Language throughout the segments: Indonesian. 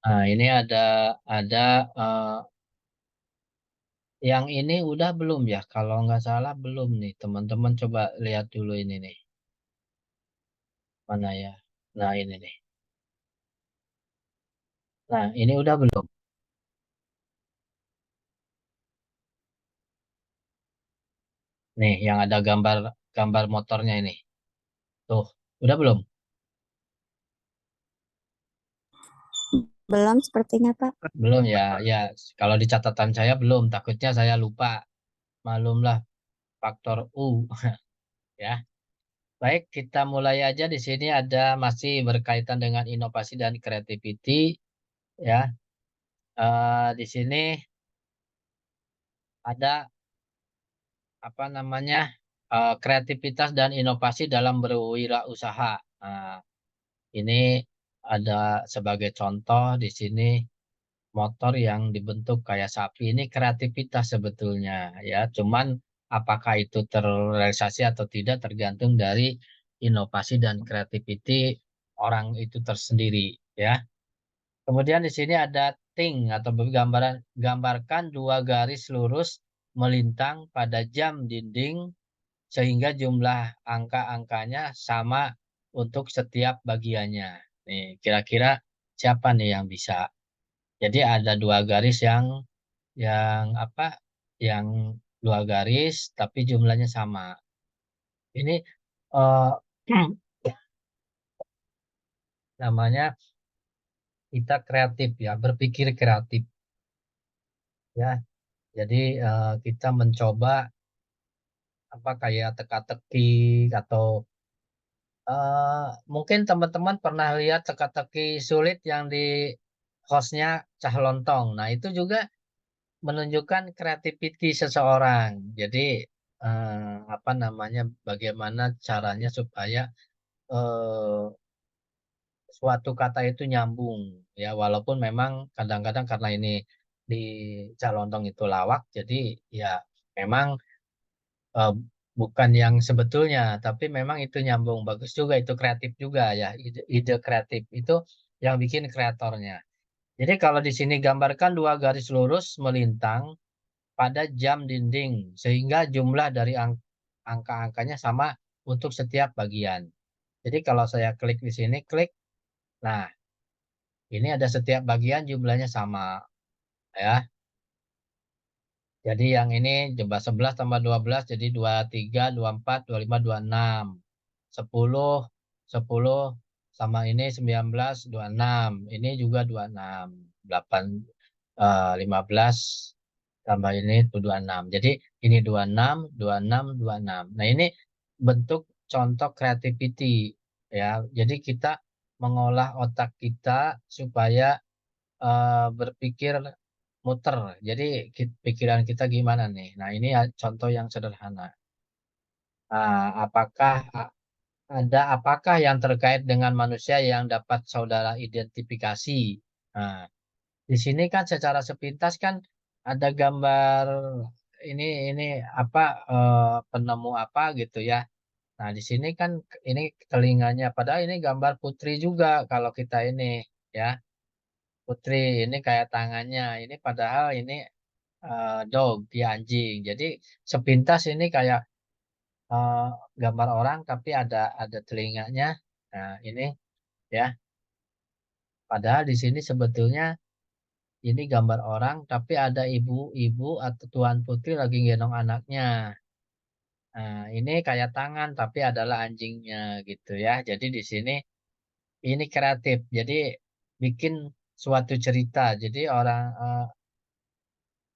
Nah, ini ada yang ini udah belum ya? Kalau nggak salah belum nih. Teman-teman coba lihat dulu ini nih. Mana ya? Nah, ini nih. Nah, ini udah belum? Nih, yang ada gambar gambar motornya ini. Tuh, udah belum? Belum sepertinya, Pak. Belum ya. Ya, kalau di catatan saya belum. Takutnya saya lupa. Malumlah faktor U ya. Baik, kita mulai aja. Di sini ada masih berkaitan dengan inovasi dan creativity ya. Di sini ada apa namanya kreativitas dan inovasi dalam berwirausaha. Nah, ini ada sebagai contoh di sini motor yang dibentuk kayak sapi ini kreativitas sebetulnya ya. Cuman apakah itu terrealisasi atau tidak tergantung dari inovasi dan kreativiti orang itu tersendiri ya. Kemudian di sini ada ting atau gambarkan dua garis lurus melintang pada jam dinding sehingga jumlah angka-angkanya sama untuk setiap bagiannya. Nih, kira-kira siapa nih yang bisa? Jadi ada dua garis yang apa? Yang dua garis tapi jumlahnya sama. Ini eh, namanya kita kreatif ya, berpikir kreatif ya. Jadi kita mencoba apa kayak teka-teki atau mungkin teman-teman pernah lihat teka-teki sulit yang di hostnya Cah Lontong. Nah, itu juga menunjukkan kreativiti seseorang. Jadi, apa namanya, bagaimana caranya supaya eh, suatu kata itu nyambung. Ya, walaupun memang kadang-kadang karena ini di Cah Lontong itu lawak, jadi ya memang eh, bukan yang sebetulnya, tapi memang itu nyambung. Bagus juga, itu kreatif juga ya. Ide kreatif itu yang bikin kreatornya. Jadi kalau di sini gambarkan dua garis lurus melintang pada jam dinding, sehingga jumlah dari angka-angkanya sama untuk setiap bagian. Jadi kalau saya klik di sini, klik, nah ini ada setiap bagian jumlahnya sama ya. Jadi yang ini jumlah 11 tambah 12 jadi 23, 24, 25, 26. 10, 10 sama ini 19, 26. Ini juga 26. 8, 15 tambah ini itu 26. Jadi ini 26, 26, 26. Nah ini bentuk contoh creativity ya. Jadi kita mengolah otak kita supaya berpikir muter. Jadi pikiran kita gimana nih? Nah, ini ya contoh yang sederhana. Apakah apakah yang terkait dengan manusia yang dapat saudara identifikasi? Nah, di sini kan secara sepintas kan ada gambar ini apa penemu apa gitu ya. Nah, di sini kan ini telinganya padahal ini gambar putri juga kalau kita ini ya. Putri ini kayak tangannya. Ini padahal ini dog, dia anjing. Jadi sepintas ini kayak eh, gambar orang tapi ada telinganya. Nah, ini ya. Padahal di sini sebetulnya ini gambar orang tapi ada ibu-ibu atau tuan putri lagi gendong anaknya. Nah, ini kayak tangan tapi adalah anjingnya gitu ya. Jadi di sini ini kreatif. Jadi bikin suatu cerita. Jadi orang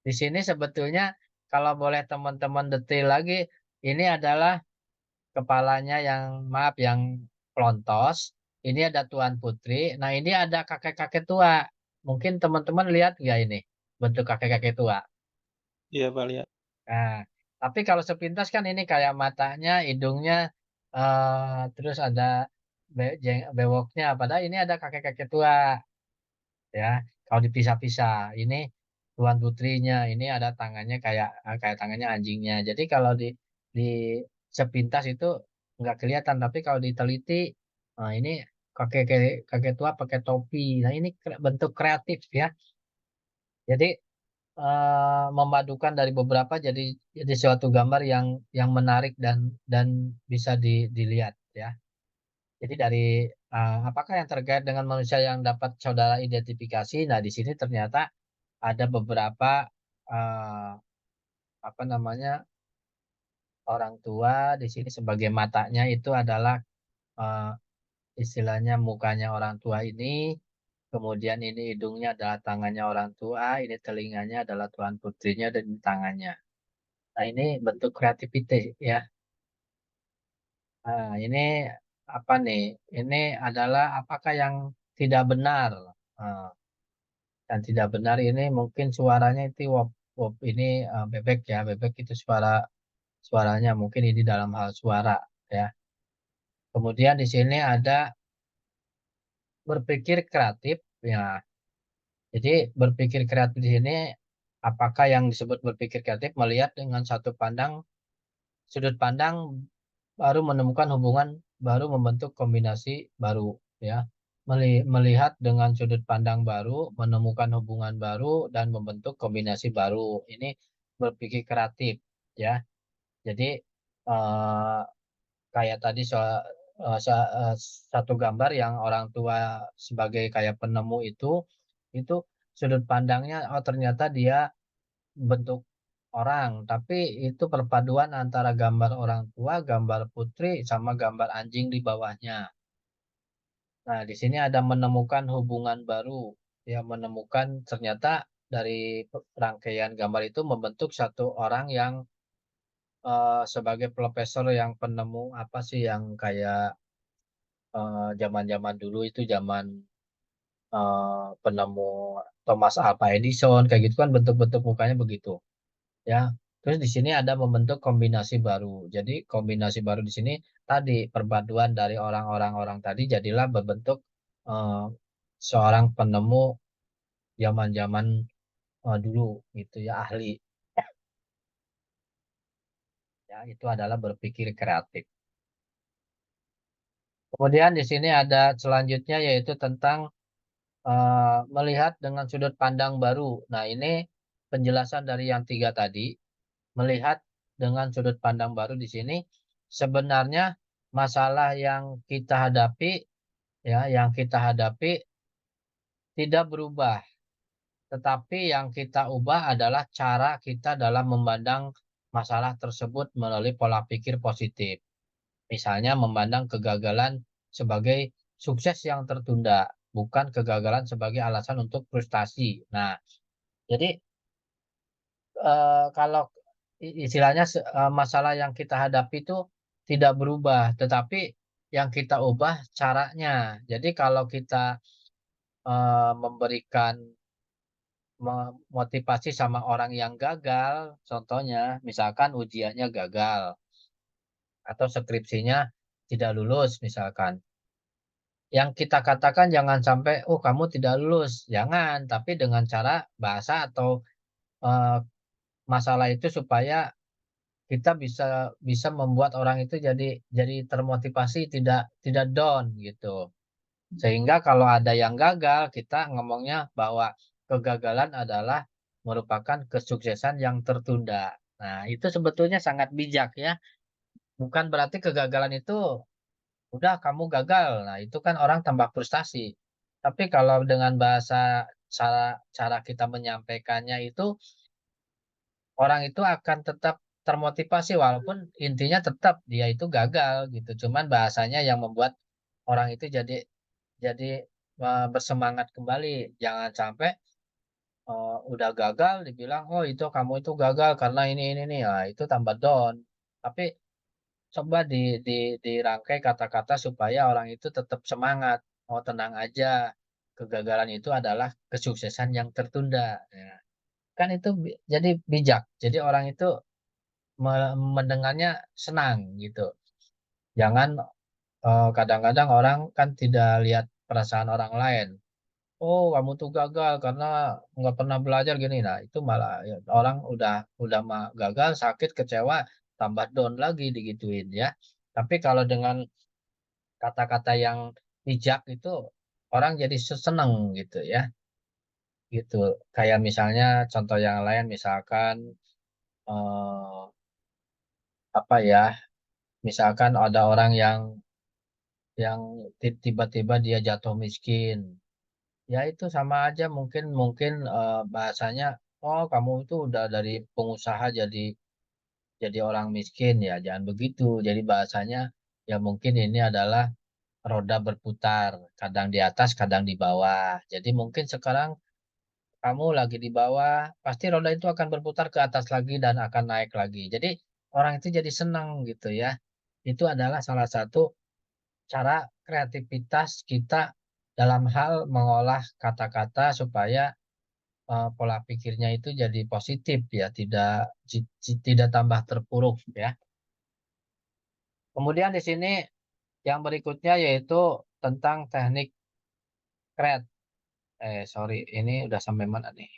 di sini sebetulnya kalau boleh teman-teman detail lagi, ini adalah kepalanya yang maaf yang pelontos. Ini ada Tuan Putri. Nah ini ada kakek-kakek tua. Mungkin teman-teman lihat nggak ini bentuk kakek-kakek tua. Iya, Pak, lihat. Nah, tapi kalau sepintas kan ini kayak matanya, hidungnya, terus ada bewoknya. Padahal ini ada kakek-kakek tua. Ya kalau dipisah-pisah ini tuan putrinya ini ada tangannya kayak kayak tangannya anjingnya jadi kalau di sepintas itu nggak kelihatan tapi kalau diteliti ini kakek tua pakai topi. Nah, ini bentuk kreatif ya. Jadi memadukan dari beberapa jadi suatu gambar yang menarik dan bisa dilihat ya. Jadi dari apakah yang terkait dengan manusia yang dapat saudara identifikasi? Nah, di sini ternyata ada beberapa eh, apa namanya orang tua di sini sebagai matanya itu adalah eh, istilahnya mukanya orang tua ini, kemudian ini hidungnya adalah tangannya orang tua, ini telinganya adalah tuan putrinya dan ini tangannya. Nah, ini bentuk kreativitas ya. Nah, ini apa nih? Ini adalah apakah yang tidak benar? Nah, yang tidak benar ini mungkin suaranya itu wop, wop ini bebek ya, bebek itu suaranya mungkin ini dalam hal suara ya. Kemudian di sini ada berpikir kreatif ya. Jadi berpikir kreatif di sini apakah yang disebut berpikir kreatif melihat dengan sudut pandang baru menemukan hubungan baru membentuk kombinasi baru ya. Melihat dengan sudut pandang baru menemukan hubungan baru dan membentuk kombinasi baru. Ini berpikir kreatif ya. Jadi eh, kayak tadi satu gambar yang orang tua sebagai kayak penemu itu sudut pandangnya oh ternyata dia bentuk orang, tapi itu perpaduan antara gambar orang tua, gambar putri sama gambar anjing di bawahnya. Nah, di sini ada menemukan hubungan baru, ya menemukan ternyata dari rangkaian gambar itu membentuk satu orang yang sebagai profesor yang penemu apa sih yang kayak zaman-zaman dulu itu zaman penemu Thomas Alva Edison kayak gitu kan bentuk-bentuk mukanya begitu ya. Terus di sini ada membentuk kombinasi baru. Jadi kombinasi baru di sini tadi perpaduan dari orang-orang tadi jadilah berbentuk eh, seorang penemu zaman-zaman dulu gitu ya ahli ya itu adalah berpikir kreatif. Kemudian di sini ada selanjutnya yaitu tentang melihat dengan sudut pandang baru. Nah, ini penjelasan dari yang tiga tadi, melihat dengan sudut pandang baru di sini sebenarnya masalah yang kita hadapi ya, yang kita hadapi tidak berubah, tetapi yang kita ubah adalah cara kita dalam memandang masalah tersebut melalui pola pikir positif. Misalnya memandang kegagalan sebagai sukses yang tertunda, bukan kegagalan sebagai alasan untuk frustasi. Nah, jadi kalau istilahnya masalah yang kita hadapi itu tidak berubah, tetapi yang kita ubah caranya. Jadi kalau kita memberikan motivasi sama orang yang gagal, contohnya misalkan ujiannya gagal atau skripsinya tidak lulus misalkan. Yang kita katakan jangan sampai, oh kamu tidak lulus, jangan, tapi dengan cara bahasa atau eh, masalah itu supaya kita bisa bisa membuat orang itu jadi termotivasi tidak tidak down gitu. Sehingga kalau ada yang gagal, kita ngomongnya bahwa kegagalan adalah merupakan kesuksesan yang tertunda. Nah, itu sebetulnya sangat bijak ya. Bukan berarti kegagalan itu udah kamu gagal. Nah, itu kan orang tambah frustasi. Tapi kalau dengan bahasa cara cara kita menyampaikannya itu orang itu akan tetap termotivasi walaupun intinya tetap dia itu gagal gitu. Cuman bahasanya yang membuat orang itu jadi bersemangat kembali. Jangan sampai udah gagal dibilang oh itu kamu itu gagal karena ini nih. Nah, itu tambah down. Tapi coba dirangkai kata-kata supaya orang itu tetap semangat. Oh, tenang aja. Kegagalan itu adalah kesuksesan yang tertunda. Ya. Kan itu jadi bijak. Jadi orang itu mendengarnya senang gitu. Jangan kadang-kadang orang kan tidak lihat perasaan orang lain. Oh, kamu tuh gagal karena nggak pernah belajar gini. Nah, itu malah ya, orang udah mah gagal, sakit, kecewa, tambah down lagi digituin ya. Tapi kalau dengan kata-kata yang bijak itu orang jadi seneng gitu ya. Gitu. Kayak misalnya contoh yang lain misalkan eh, apa ya? Misalkan ada orang yang tiba-tiba dia jatuh miskin. Ya itu sama aja mungkin mungkin bahasanya oh kamu itu udah dari pengusaha jadi orang miskin ya jangan begitu. Jadi bahasanya ya mungkin ini adalah roda berputar, kadang di atas, kadang di bawah. Jadi mungkin sekarang kamu lagi di bawah, pasti roda itu akan berputar ke atas lagi dan akan naik lagi. Jadi orang itu jadi senang gitu ya. Itu adalah salah satu cara kreativitas kita dalam hal mengolah kata-kata supaya pola pikirnya itu jadi positif ya, tidak tambah terpuruk ya. Kemudian di sini yang berikutnya yaitu tentang teknik create. Sorry, ini udah sampai mana nih?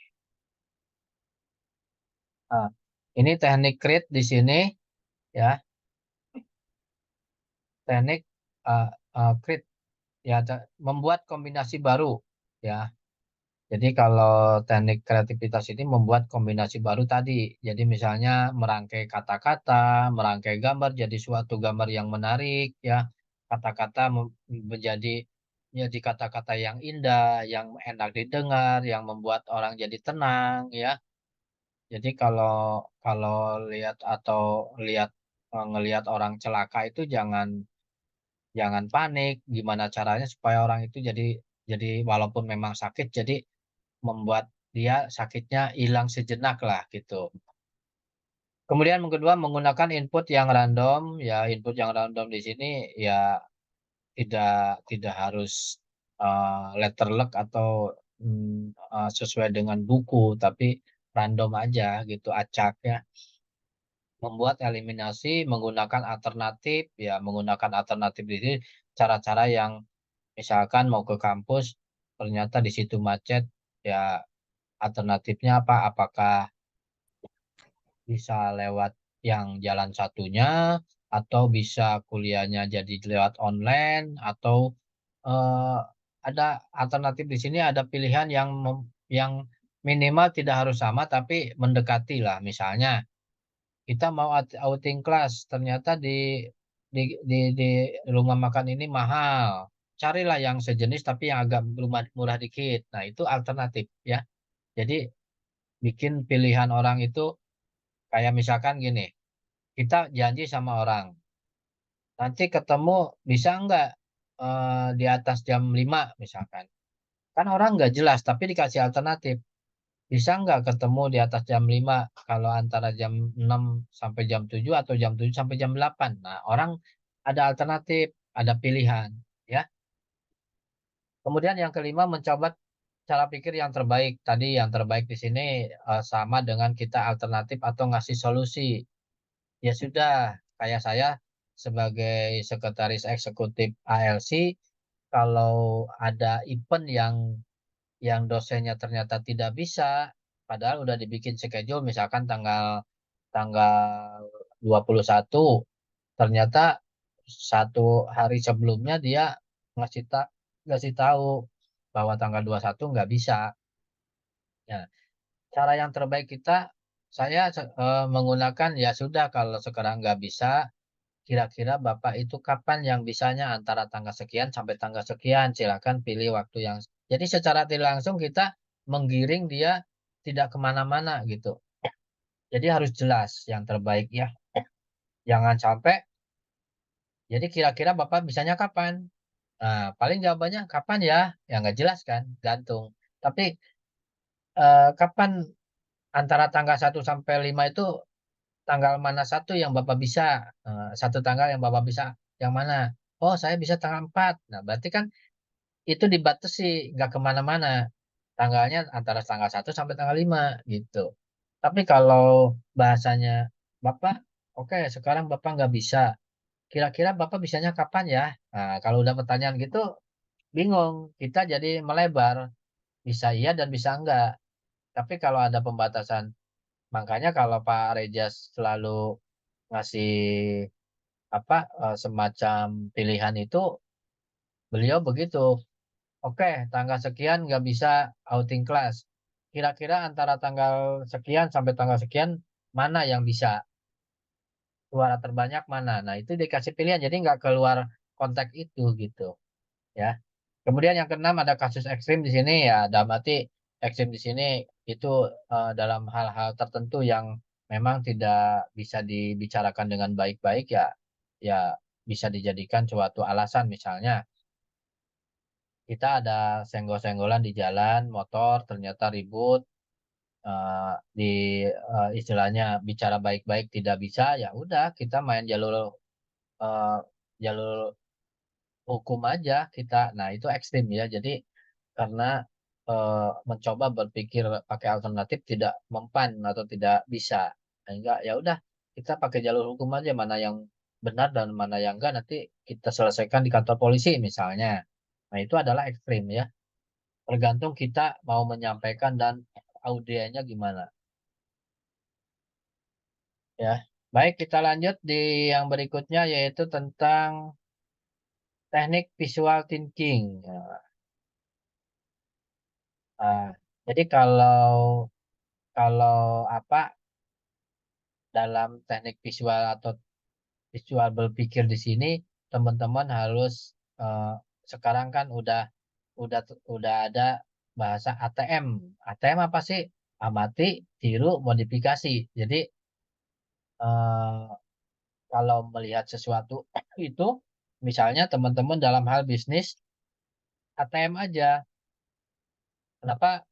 Nah, ini teknik create di sini ya, teknik create ya membuat kombinasi baru ya. Jadi kalau teknik kreativitas ini membuat kombinasi baru tadi. Jadi misalnya merangkai kata-kata, merangkai gambar jadi suatu gambar yang menarik ya. Kata-kata menjadi jadi kata-kata yang indah, yang enak didengar, yang membuat orang jadi tenang ya. Jadi kalau kalau lihat atau lihat ngelihat orang celaka itu jangan jangan panik. Gimana caranya supaya orang itu jadi walaupun memang sakit jadi membuat dia sakitnya hilang sejenak lah gitu. Kemudian yang kedua menggunakan input yang random, ya input yang random di sini ya tidak harus letter luck atau sesuai dengan buku, tapi random aja gitu, acak ya. Membuat eliminasi menggunakan alternatif, ya menggunakan alternatif di sini cara-cara yang misalkan mau ke kampus ternyata di situ macet, ya alternatifnya apa? Apakah bisa lewat yang jalan satunya atau bisa kuliahnya jadi lewat online atau eh, ada alternatif di sini ada pilihan yang minimal tidak harus sama tapi mendekati lah misalnya kita mau outing kelas ternyata di rumah makan ini mahal carilah yang sejenis tapi yang agak murah dikit nah itu alternatif ya jadi bikin pilihan orang itu kayak misalkan gini, kita janji sama orang, nanti ketemu bisa nggak di atas jam 5 misalkan. Kan orang nggak jelas, tapi dikasih alternatif. Bisa nggak ketemu di atas jam 5 kalau antara jam 6 sampai jam 7 atau jam 7 sampai jam 8. Nah, orang ada alternatif, ada pilihan. Ya. Kemudian yang kelima mencoba cara pikir yang terbaik. Tadi yang terbaik di sini sama dengan kita alternatif atau ngasih solusi. Ya sudah, kayak saya sebagai sekretaris eksekutif ALC, kalau ada event yang dosennya ternyata tidak bisa, padahal udah dibikin schedule, misalkan tanggal tanggal 21, ternyata satu hari sebelumnya dia ngasih ngasih tahu bahwa tanggal 21 nggak bisa. Ya, cara yang terbaik kita, saya menggunakan ya sudah kalau sekarang nggak bisa, kira-kira Bapak itu kapan yang bisanya antara tanggal sekian sampai tanggal sekian? Silakan pilih waktu yang. Jadi secara tidak langsung kita menggiring dia tidak kemana-mana gitu. Jadi harus jelas yang terbaik ya. Jangan sampai. Jadi kira-kira Bapak bisanya kapan? Nah, paling jawabannya kapan ya? Ya nggak jelas kan, gantung. Tapi kapan antara tanggal 1 sampai 5 itu tanggal mana satu yang Bapak bisa? Satu tanggal yang Bapak bisa yang mana? Oh, saya bisa tanggal 4. Nah, berarti kan itu dibatasi, nggak kemana-mana. Tanggalnya antara tanggal 1 sampai tanggal 5 gitu. Tapi kalau bahasanya Bapak, oke, sekarang Bapak nggak bisa. Kira-kira Bapak bisanya kapan ya? Nah, kalau udah pertanyaan gitu, bingung. Kita jadi melebar. Bisa iya dan bisa enggak. Tapi kalau ada pembatasan, makanya kalau Pak Rejas selalu ngasih apa semacam pilihan itu beliau begitu. Oke, tanggal sekian nggak bisa outing kelas. Kira-kira antara tanggal sekian sampai tanggal sekian mana yang bisa? Suara terbanyak mana? Nah, itu dikasih pilihan. Jadi nggak keluar konteks itu gitu. Ya. Kemudian yang keenam ada kasus ekstrim di sini ya. Dalam arti ekstrim di sini itu dalam hal-hal tertentu yang memang tidak bisa dibicarakan dengan baik-baik ya. Ya bisa dijadikan suatu alasan misalnya kita ada senggol-senggolan di jalan motor ternyata ribut di istilahnya bicara baik-baik tidak bisa ya udah kita main eh, jalur hukum aja kita. Nah itu ekstrim ya. Jadi karena mencoba berpikir pakai alternatif tidak mempan atau tidak bisa, sehingga ya udah kita pakai jalur hukum aja mana yang benar dan mana yang enggak nanti kita selesaikan di kantor polisi misalnya. Nah itu adalah ekstrim ya. Tergantung kita mau menyampaikan dan audiennya gimana. Ya, baik kita lanjut di yang berikutnya yaitu tentang teknik visual thinking. Nah, jadi kalau kalau apa dalam teknik visual atau visual berpikir di sini teman-teman harus sekarang kan udah ada bahasa ATM. ATM apa sih? Amati, tiru, modifikasi. Jadi eh, kalau melihat sesuatu itu misalnya teman-teman dalam hal bisnis ATM aja. Kenapa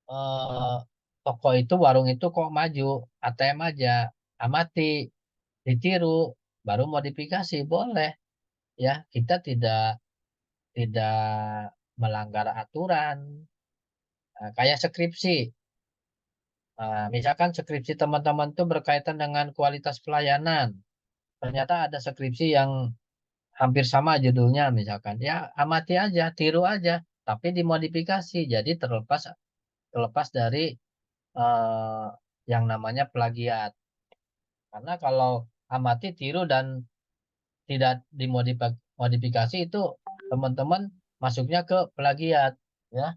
eh, toko itu warung itu kok maju? ATM aja. Amati, ditiru, baru modifikasi boleh ya. Kita tidak melanggar aturan. Nah, kayak skripsi. Nah, misalkan skripsi teman-teman itu berkaitan dengan kualitas pelayanan. Ternyata ada skripsi yang hampir sama judulnya misalkan. Ya amati aja, tiru aja, tapi dimodifikasi. Jadi terlepas terlepas dari eh, yang namanya plagiat. Karena kalau amati, tiru dan tidak dimodifikasi itu teman-teman masuknya ke plagiat, ya.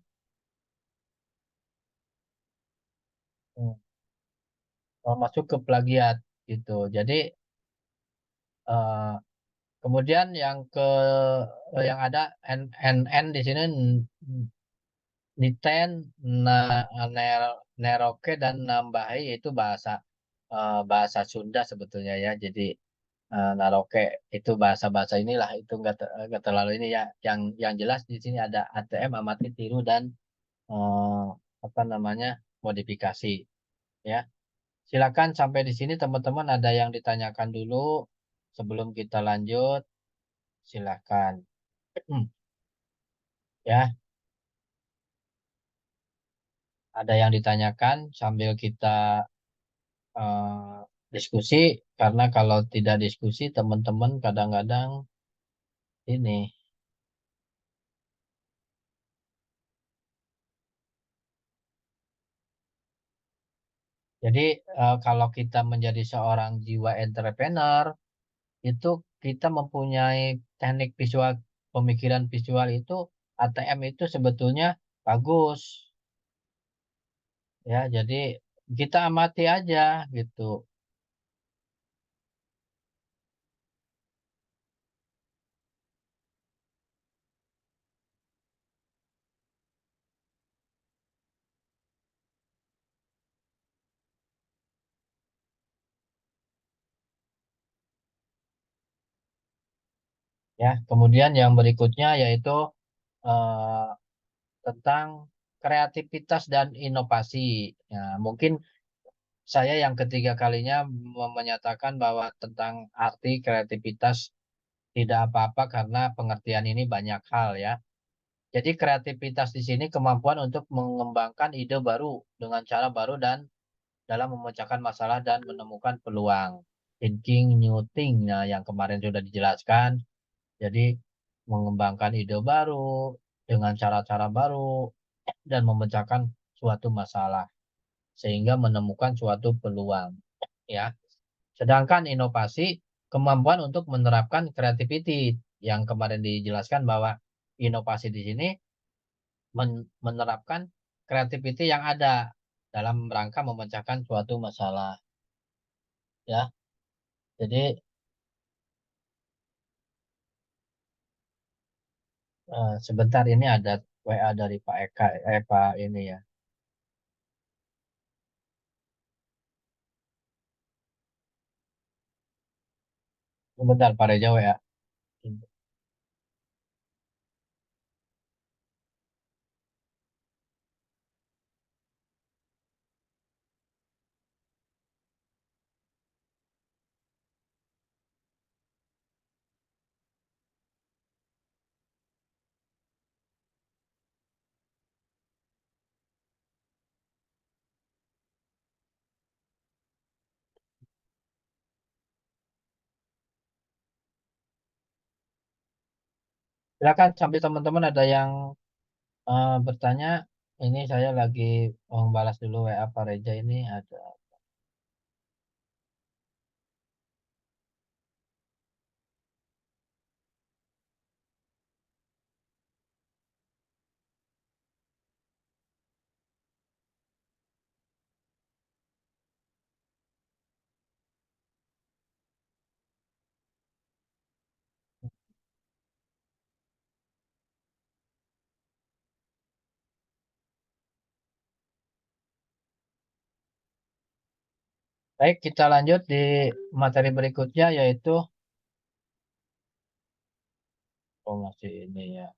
Hmm. Masuk ke plagiat gitu. Jadi eh, kemudian yang ada NN di sini Niten, Neroke dan Nambahi itu bahasa Sunda sebetulnya ya. Jadi Naroke itu bahasa-bahasa inilah itu nggak terlalu ini ya. Yang jelas di sini ada ATM, amati, tiru dan eh, apa namanya modifikasi ya. Silakan sampai di sini teman-teman ada yang ditanyakan dulu sebelum kita lanjut. Silakan. Ya, ada yang ditanyakan sambil kita diskusi karena kalau tidak diskusi teman-teman kadang-kadang ini. Jadi kalau kita menjadi seorang jiwa entrepreneur itu kita mempunyai teknik visual pemikiran visual itu ATM itu sebetulnya bagus ya. Jadi kita amati aja gitu ya. Kemudian yang berikutnya yaitu eh, tentang kreativitas dan inovasi. Ya, mungkin saya yang ketiga kalinya menyatakan bahwa tentang arti kreativitas tidak apa-apa karena pengertian ini banyak hal ya. Jadi kreativitas di sini kemampuan untuk mengembangkan ide baru dengan cara baru dan dalam memecahkan masalah dan menemukan peluang. Thinking new thing, nah yang kemarin sudah dijelaskan. Jadi mengembangkan ide baru dengan cara-cara baru dan memecahkan suatu masalah sehingga menemukan suatu peluang ya. Sedangkan inovasi kemampuan untuk menerapkan creativity yang kemarin dijelaskan bahwa inovasi di sini menerapkan creativity yang ada dalam rangka memecahkan suatu masalah, ya. Jadi sebentar ini ada WA dari Pak Eka, Pak ini ya. Sebentar Pak Reja WA. Silakan sambil teman-teman ada yang bertanya. Ini saya lagi membalas dulu WA Pak Reja ini ada. Baik, kita lanjut di materi berikutnya yaitu masih ini ya.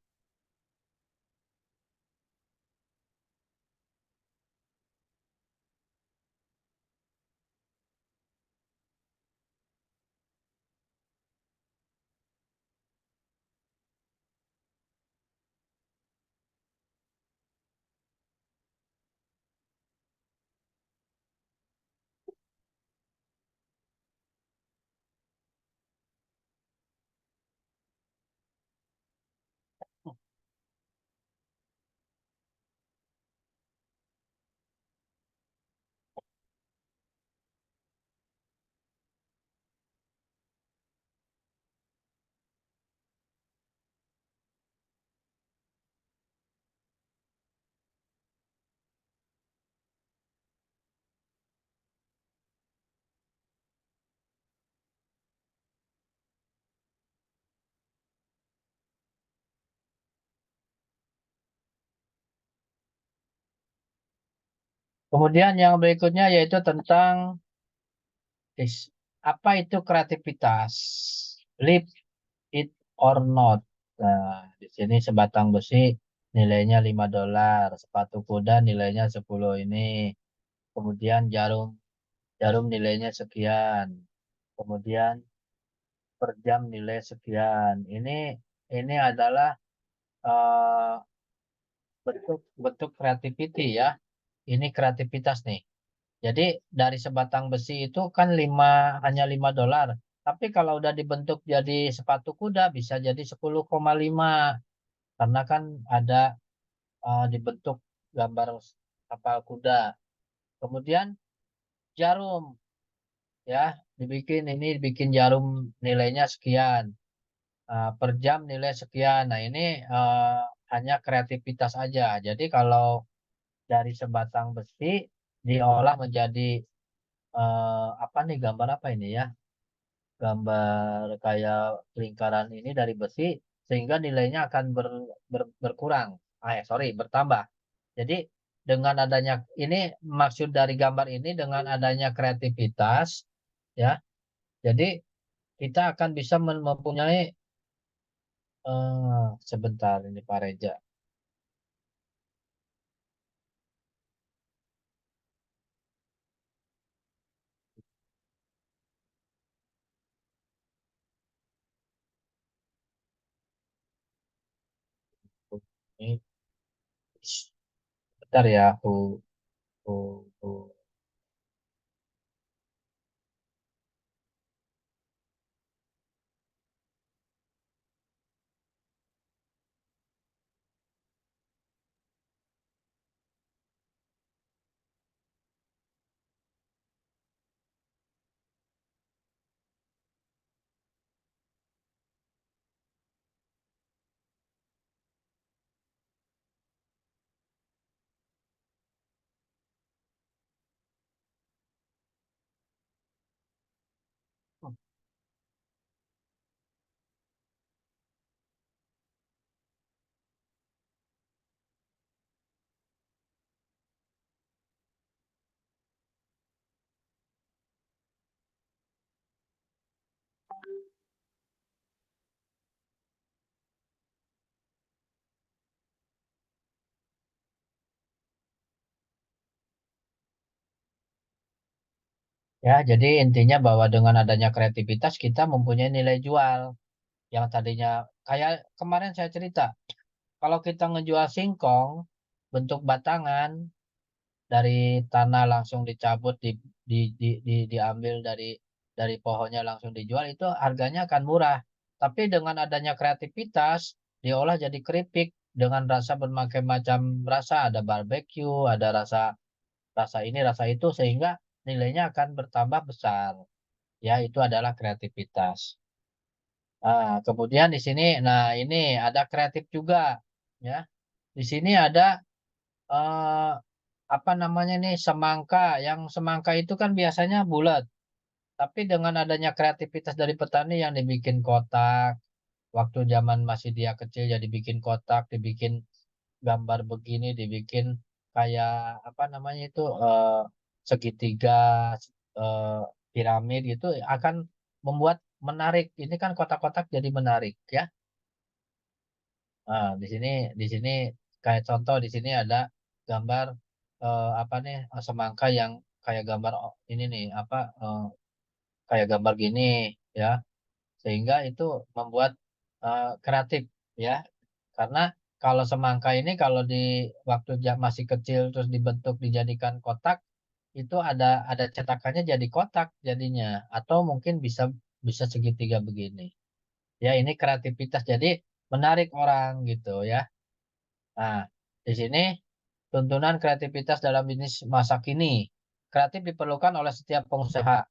Kemudian yang berikutnya yaitu tentang apa itu kreativitas? Live it or not. Nah, di sini sebatang besi nilainya $5, sepatu kuda nilainya 10 ini. Kemudian jarum jarum nilainya sekian. Kemudian per jam nilai sekian. Ini adalah eh, bentuk bentuk creativity ya. Ini kreativitas nih. Jadi dari sebatang besi itu kan hanya $5. Tapi kalau udah dibentuk jadi sepatu kuda bisa jadi 10,5 karena kan ada dibentuk gambar kapal kuda. Kemudian jarum ya dibikin jarum nilainya sekian. Per jam nilai sekian. Nah, ini hanya kreativitas aja. Jadi kalau dari sebatang besi diolah menjadi apa nih gambar apa ini ya? Gambar kayak lingkaran ini dari besi sehingga nilainya akan berkurang. Sorry, bertambah. Jadi dengan adanya ini maksud dari gambar ini dengan adanya kreativitas ya. Jadi kita akan bisa mempunyai sebentar ini Pak Reja. Ini bentar ya, hu. Ya, jadi intinya bahwa dengan adanya kreativitas kita mempunyai nilai jual yang tadinya kayak kemarin saya cerita, kalau kita ngejual singkong bentuk batangan dari tanah langsung dicabut diambil dari pohonnya langsung dijual itu harganya akan murah. Tapi dengan adanya kreativitas diolah jadi keripik dengan rasa berbagai macam rasa, ada barbecue, ada rasa rasa ini, rasa itu sehingga nilainya akan bertambah besar. Ya, itu adalah kreativitas. Nah, kemudian di sini, nah ini ada kreatif juga, ya. Di sini ada eh, apa namanya nih semangka. Yang semangka itu kan biasanya bulat, tapi dengan adanya kreativitas dari petani yang dibikin kotak, waktu zaman masih dia kecil jadi bikin kotak, dibikin gambar begini, dibikin kayak apa namanya itu segitiga eh, piramid gitu akan membuat menarik. Ini kan kotak-kotak jadi menarik ya. Nah, di sini kayak contoh di sini ada gambar apa nih semangka yang kayak gambar ini nih apa kayak gambar gini ya sehingga itu membuat kreatif ya karena kalau semangka ini kalau di waktu masih kecil terus dibentuk dijadikan kotak itu ada cetakannya jadi kotak jadinya atau mungkin bisa bisa segitiga begini ya ini kreativitas jadi menarik orang gitu ya. Nah, di sini tuntunan kreativitas dalam bisnis masa kini. Kreatif diperlukan oleh setiap pengusaha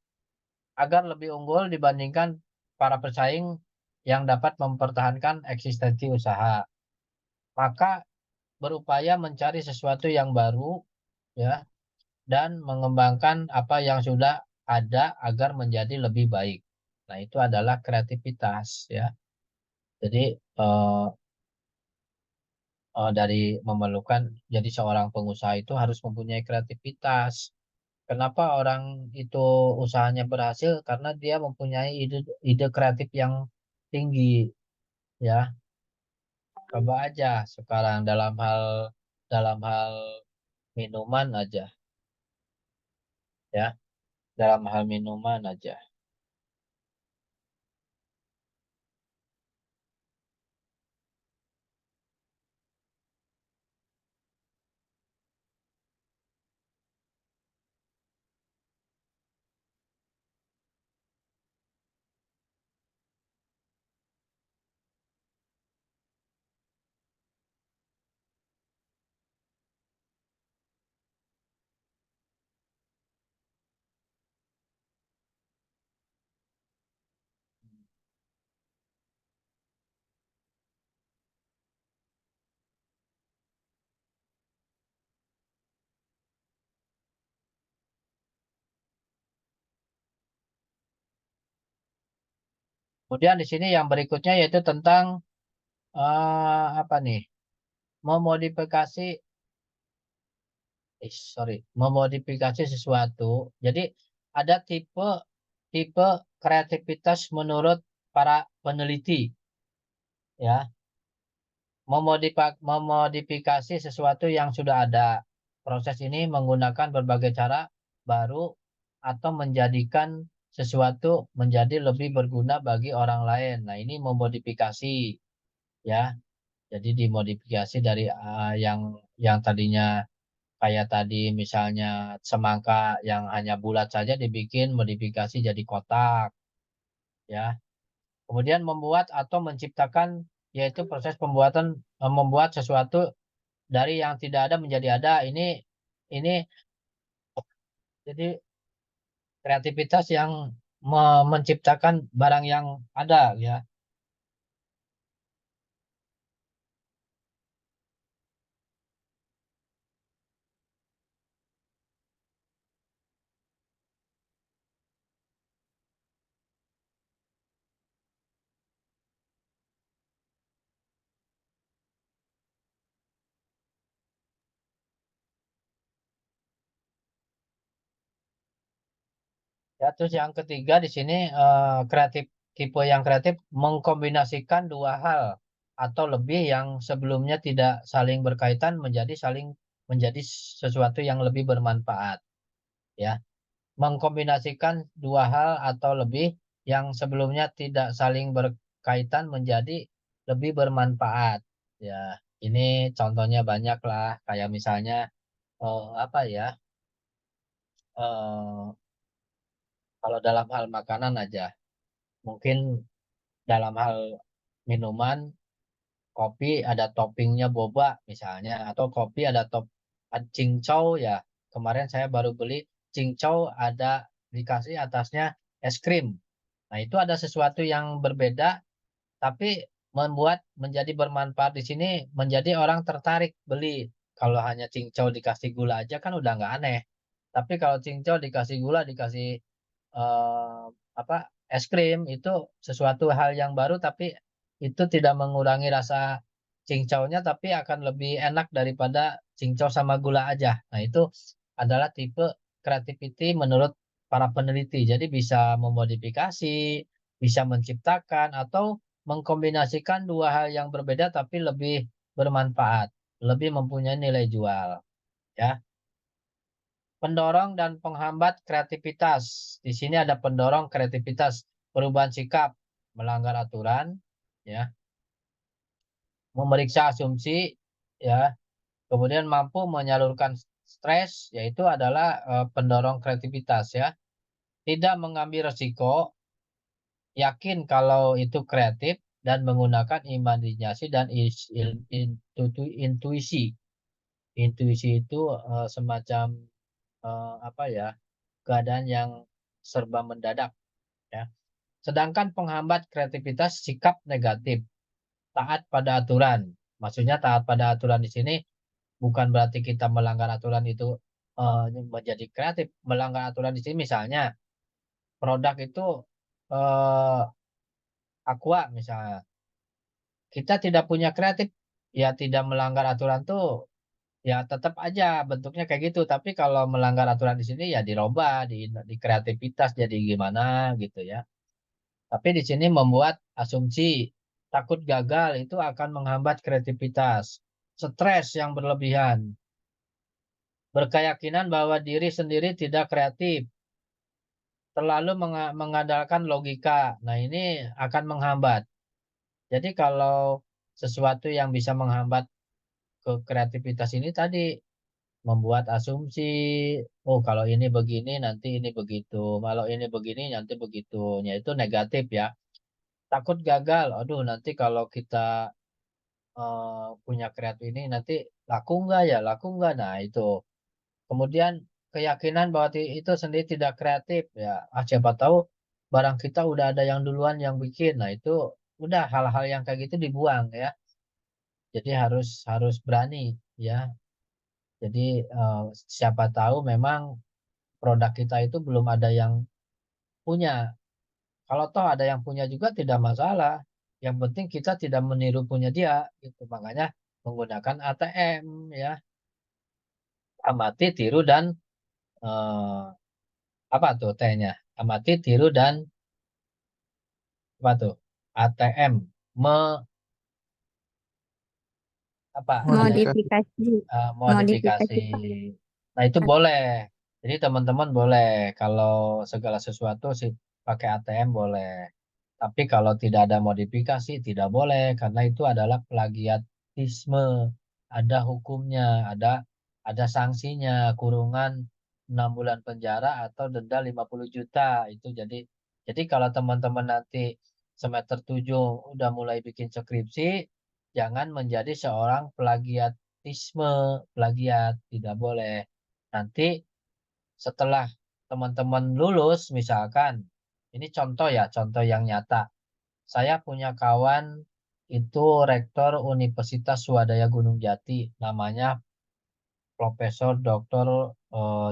agar lebih unggul dibandingkan para pesaing yang dapat mempertahankan eksistensi usaha. Maka berupaya mencari sesuatu yang baru ya dan mengembangkan apa yang sudah ada agar menjadi lebih baik. Nah, itu adalah kreativitas ya. Jadi dari memerlukan jadi seorang pengusaha itu harus mempunyai kreativitas. Kenapa orang itu usahanya berhasil? Karena dia mempunyai ide kreatif yang tinggi, ya. Coba aja sekarang dalam hal minuman aja, ya. Dalam hal minuman aja. Kemudian di sini yang berikutnya yaitu tentang apa nih? Memodifikasi, memodifikasi sesuatu. Jadi ada tipe tipe kreativitas menurut para peneliti, ya. Memodifikasi sesuatu yang sudah ada. Proses ini menggunakan berbagai cara baru atau menjadikan sesuatu menjadi lebih berguna bagi orang lain. Nah, ini memodifikasi ya. Jadi dimodifikasi dari yang tadinya kayak tadi misalnya semangka yang hanya bulat saja dibikin modifikasi jadi kotak ya. Kemudian membuat atau menciptakan yaitu proses pembuatan membuat sesuatu dari yang tidak ada menjadi ada. Ini jadi kreativitas yang menciptakan barang yang ada ya. Ya, terus yang ketiga di sini kreatif tipe yang kreatif mengkombinasikan dua hal atau lebih yang sebelumnya tidak saling berkaitan menjadi sesuatu yang lebih bermanfaat ya. mengkombinasikan dua hal atau lebih yang sebelumnya tidak saling berkaitan menjadi lebih bermanfaat. Ya, ini contohnya banyak lah, kayak misalnya apa ya? eh, Kalau dalam hal makanan aja, mungkin dalam hal minuman, kopi ada toppingnya boba misalnya, atau kopi ada cincau ya. Kemarin saya baru beli cincau ada dikasih atasnya es krim. Nah, itu ada sesuatu yang berbeda, tapi membuat menjadi bermanfaat di sini menjadi orang tertarik beli. Kalau hanya cincau dikasih gula aja kan udah nggak aneh. Tapi kalau cincau dikasih gula, dikasih eh, apa es krim itu sesuatu hal yang baru, tapi itu tidak mengurangi rasa cincaunya, tapi akan lebih enak daripada cincau sama gula aja. Nah, itu adalah tipe creativity menurut para peneliti. Jadi bisa memodifikasi, bisa menciptakan atau mengkombinasikan dua hal yang berbeda tapi lebih bermanfaat, lebih mempunyai nilai jual, ya. Pendorong dan penghambat kreativitas. Di sini ada pendorong kreativitas, perubahan sikap, melanggar aturan, ya, memeriksa asumsi, ya, kemudian mampu menyalurkan stres, yaitu adalah pendorong kreativitas, ya. Tidak mengambil resiko, yakin kalau itu kreatif dan menggunakan imajinasi dan intuisi. Intuisi itu semacam apa ya? Keadaan yang serba mendadak, ya. Sedangkan penghambat kreativitas sikap negatif, taat pada aturan. Maksudnya taat pada aturan di sini bukan berarti kita melanggar aturan itu menjadi kreatif. Melanggar aturan di sini misalnya produk itu eh, aqua misalnya. Kita tidak punya kreatif, ya tidak melanggar aturan tuh ya tetap aja bentuknya kayak gitu. Tapi kalau melanggar aturan di sini ya dirubah, di kreativitas jadi gimana gitu, ya. Tapi di sini membuat asumsi takut gagal itu akan menghambat kreativitas. Stres yang berlebihan, berkeyakinan bahwa diri sendiri tidak kreatif, terlalu mengandalkan logika. Nah, ini akan menghambat. Jadi kalau sesuatu yang bisa menghambat ke kreativitas ini tadi membuat asumsi, oh kalau ini begini nanti ini begitu, kalau ini begini nanti begitu, ya itu negatif, ya. Takut gagal, aduh nanti kalau kita punya kreatif ini nanti laku nggak ya, laku nggak, nah itu. Kemudian keyakinan bahwa itu sendiri tidak kreatif, ya, siapa tahu barang kita udah ada yang duluan yang bikin, nah itu udah hal-hal yang kayak gitu dibuang, ya. Jadi harus harus berani, ya. Jadi siapa tahu memang produk kita itu belum ada yang punya. Kalau toh ada yang punya juga tidak masalah. Yang penting kita tidak meniru punya dia, gitu. Makanya menggunakan ATM, ya. Amati, tiru dan eh, apa tuh T-nya? Amati, tiru dan apa tuh? ATM, me apa ada Modifikasi. Modifikasi. modifikasi. Modifikasi. Nah, itu boleh. Jadi teman-teman boleh kalau segala sesuatu sih pakai ATM boleh. Tapi kalau tidak ada modifikasi tidak boleh karena itu adalah plagiatisme. Ada hukumnya, ada sanksinya, kurungan 6 bulan penjara atau denda 50 juta. Itu jadi kalau teman-teman nanti semester 7 udah mulai bikin skripsi, jangan menjadi seorang plagiatisme, plagiat, tidak boleh. Nanti setelah teman-teman lulus, misalkan, ini contoh ya, contoh yang nyata. Saya punya kawan itu rektor Universitas Swadaya Gunung Jati, namanya Profesor Dr.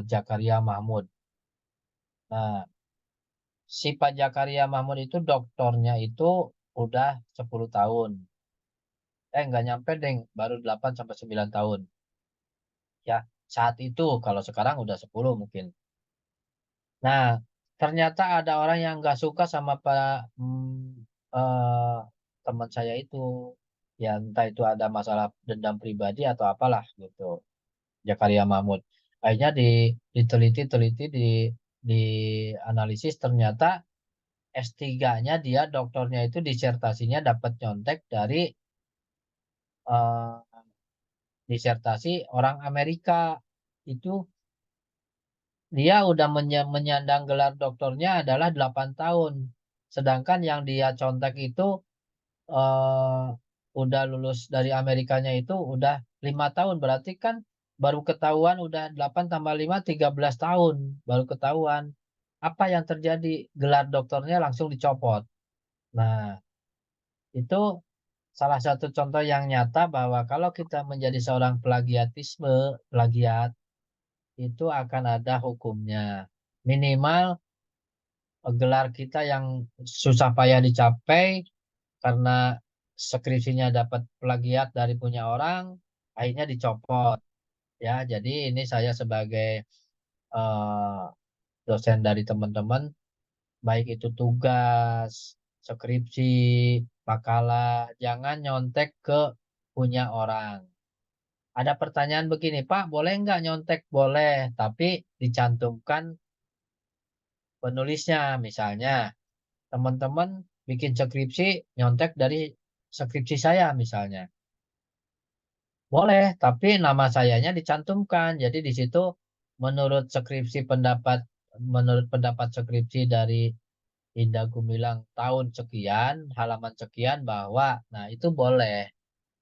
Jakaria Mahmud. Nah, si Pak Jakaria Mahmud itu doktornya itu udah 10 tahun. Nggak nyampe deh, baru 8 sampai 9 tahun. Ya, saat itu, kalau sekarang udah 10 mungkin. Nah, ternyata ada orang yang nggak suka sama teman saya itu. Ya, entah itu ada masalah dendam pribadi atau apalah gitu. Jakaria Mahmud. Akhirnya diteliti-teliti dianalisis ternyata S3-nya dia doktornya itu disertasinya dapat nyontek dari eh, disertasi orang Amerika. Itu dia udah menyandang gelar doktornya adalah 8 tahun. Sedangkan yang dia contek itu eh, udah lulus dari Amerikanya itu udah 5 tahun. Berarti kan baru ketahuan udah 8 tambah 5 13 tahun baru ketahuan. Apa yang terjadi? Gelar doktornya langsung dicopot. Nah, itu salah satu contoh yang nyata bahwa kalau kita menjadi seorang plagiat itu akan ada hukumnya. Minimal gelar kita yang susah payah dicapai karena skripsinya dapat plagiat dari punya orang, akhirnya dicopot. Ya, jadi ini saya sebagai eh, dosen dari teman-teman, baik itu tugas, skripsi, makalah, jangan nyontek ke punya orang. Ada pertanyaan begini, Pak, boleh nggak nyontek? Boleh, tapi dicantumkan penulisnya. Misalnya, teman-teman bikin skripsi, nyontek dari skripsi saya misalnya. Boleh, tapi nama sayanya dicantumkan. Jadi di situ menurut skripsi pendapat, menurut pendapat skripsi dari Indah Gumilang tahun sekian, halaman sekian bahwa, nah itu boleh.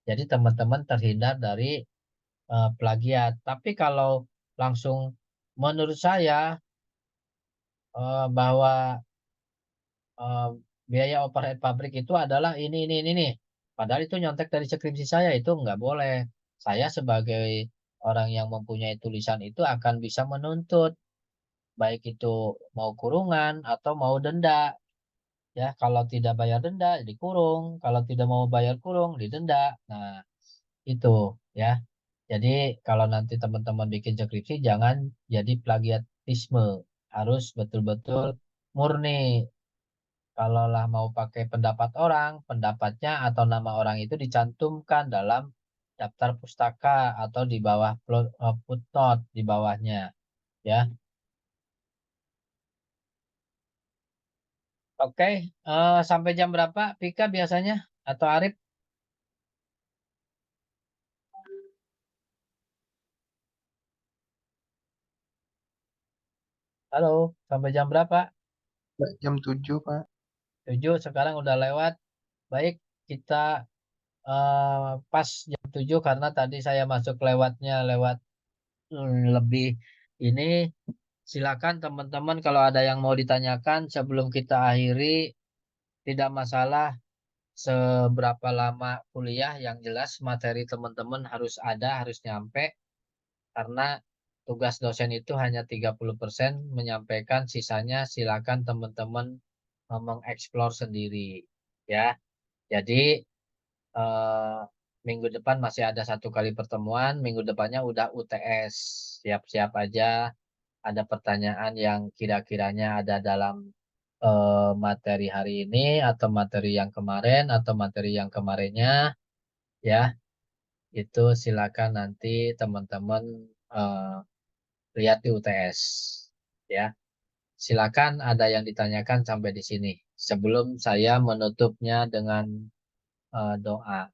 Jadi teman-teman terhindar dari plagiat. Tapi kalau langsung menurut saya bahwa eh, biaya overhead pabrik itu adalah ini, nih. Padahal itu nyontek dari skripsi saya itu nggak boleh. Saya sebagai orang yang mempunyai tulisan itu akan bisa menuntut, baik itu mau kurungan atau mau denda. Ya, kalau tidak bayar denda dikurung, kalau tidak mau bayar kurung didenda. Nah, itu ya. Jadi kalau nanti teman-teman bikin skripsi jangan jadi plagiatisme. Harus betul-betul murni. Kalaulah mau pakai pendapat orang, pendapatnya atau nama orang itu dicantumkan dalam daftar pustaka atau di bawah footnote di bawahnya, ya. Oke, sampai jam berapa Pika biasanya atau Arif? Halo, sampai jam berapa? Jam 7, Pak. 7, sekarang udah lewat. Baik, kita pas jam 7 karena tadi saya masuk lewatnya lewat lebih ini. Silakan teman-teman kalau ada yang mau ditanyakan sebelum kita akhiri, tidak masalah seberapa lama kuliah, yang jelas materi teman-teman harus ada, harus nyampe, karena tugas dosen itu hanya 30% menyampaikan, sisanya silakan teman-teman mengeksplor sendiri. Ya, jadi eh, minggu depan masih ada 1 kali pertemuan, minggu depannya udah UTS. Siap-siap aja ada pertanyaan yang kira-kiranya ada dalam materi hari ini atau materi yang kemarin atau materi yang kemarinnya, ya itu silakan nanti teman-teman eh, lihat di UTS, ya. Silakan ada yang ditanyakan sampai di sini sebelum saya menutupnya dengan doa.